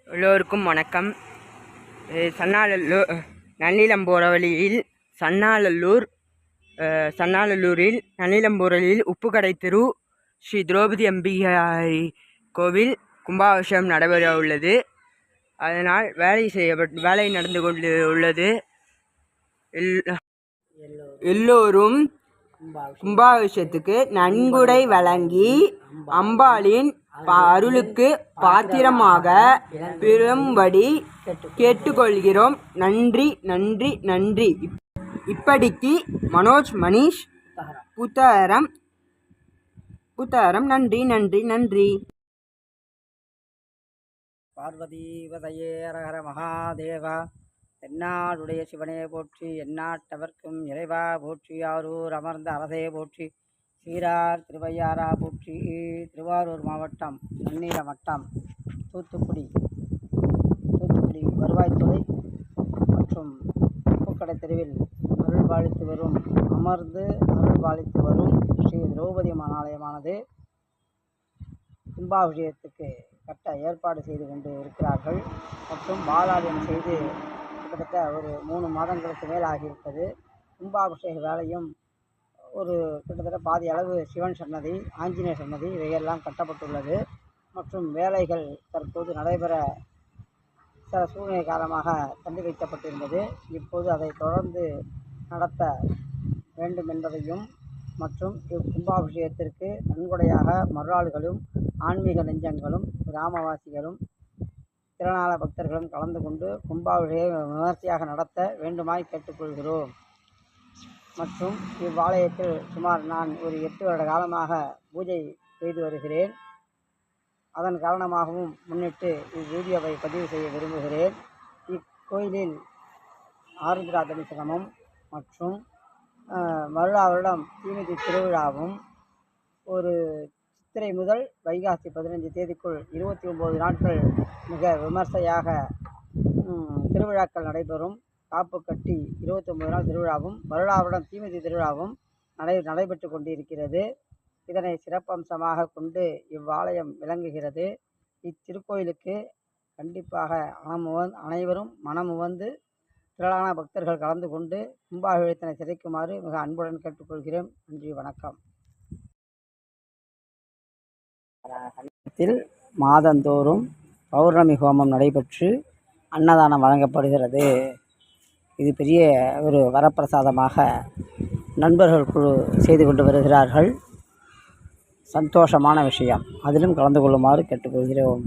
எல்லோருக்கும் வணக்கம். நன்னிலம் போகிற வழியில் சன்னாலல்லூரில் நன்னிலம் போகிற வழியில் உப்புக்கடை தெரு ஸ்ரீ திரௌபதி அம்பிகை கோவில் கும்பாபிஷேகம் நடைபெற உள்ளது. அதனால் வேலை நடந்து கொண்டு உள்ளது. எல்லோரும் கும்பாபிஷேகத்துக்கு நன்கொடை வழங்கி அம்பாளின் அருளுக்கு பாத்திரமாக பெறும்படி கேட்டுக்கொள்கிறோம். நன்றி நன்றி நன்றி. இப்படிக்கு மனோஜ் மணிஷ் புத்தகரம். நன்றி நன்றி நன்றி. பார்வதீவதையே ஹரஹர மகாதேவா. தென்னாடுடைய சிவனே போற்றி, எந்நாட்டவர்க்கும் இறைவா போற்றி, ஆரூர் அமர்ந்த அரசே போற்றி, சீரார் திருவையாரா போற்றி. திருவாரூர் மாவட்டம், நன்னிலம் வட்டம், தூத்துக்குடி வருவாய்த்துறை மற்றும் உப்புக்கடை தெருவில் அமர்ந்து அருள் பாலித்து வரும் ஸ்ரீ திரௌபதி ஆலயமானது கும்பாபிஷேகத்துக்கு கட்ட ஏற்பாடு செய்து கொண்டு இருக்கிறார்கள். மற்றும் பாலாலயம் செய்து கிட்டத்தட்ட ஒரு 3 மாதங்களுக்கு மேல் ஆகியிருப்பது. கும்பாபிஷேக வேலையும் ஒரு கிட்டத்தட்ட பாதி அளவு சிவன் சன்னதி, ஆஞ்சநேயர் சன்னதி இவையெல்லாம் கட்டப்பட்டுள்ளது. மற்றும் வேலைகள் தற்போது நடைபெற சில சூழ்நிலை காரணமாக தள்ளி வைக்கப்பட்டிருந்தது. இப்போது அதை தொடர்ந்து நடத்த வேண்டும் என்பதையும் மற்றும் இக்கும்பாபிஷேகத்திற்கு நன்கொடையாக மருளாள்களும் ஆன்மீக நெஞ்சங்களும் கிராமவாசிகளும் திறனாள பக்தர்களும் கலந்து கொண்டு கும்பாபிஷேகம் விமர்சையாக நடத்த வேண்டுமாய் கேட்டுக்கொள்கிறோம். மற்றும் இவ்வாலயத்தில் சுமார் நான் ஒரு 8 வருட காலமாக பூஜை செய்து வருகிறேன். அதன் காரணமாகவும் முன்னிட்டு இவ்வீடியோவை பதிவு செய்ய விரும்புகிறேன். இக்கோயிலில் ஆருத்ரா தரிசனமும் மற்றும் வருடம் தீமிதி திருவிழாவும் ஒரு சித்திரை முதல் வைகாசி 15 தேதிக்குள் 29 நாட்கள் மிக விமர்சையாக திருவிழாக்கள் நடைபெறும். காப்பு கட்டி 29 நாள் திருவிழாவும் வருடம் தீமிதி திருவிழாவும் நடைபெற்று கொண்டிருக்கிறது. இதனை சிறப்பம்சமாக கொண்டு இவ்வாலயம் விளங்குகிறது. இத்திருக்கோயிலுக்கு கண்டிப்பாக அனைவரும் மனமுவந்து திரளான பக்தர்கள் கலந்து கொண்டு கும்பாபிஷேகத்தினை சிதைக்குமாறு மிக அன்புடன் கேட்டுக்கொள்கிறேன். நன்றி, வணக்கம். மாதந்தோறும் பௌர்ணமி ஹோமம் நடைபெற்று அன்னதானம் வழங்கப்படுகிறது. இது பெரிய ஒரு வரப்பிரசாதமாக நண்பர்கள் குழு செய்து கொண்டு வருகிறார்கள். சந்தோஷமான விஷயம். அதிலும் கலந்து கொள்ளுமாறு கேட்டுக்கொள்கிறோம்.